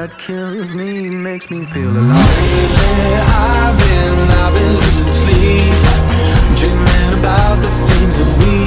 that kills me, makes me feel alive. I've been losing sleep, dreaming about the things that we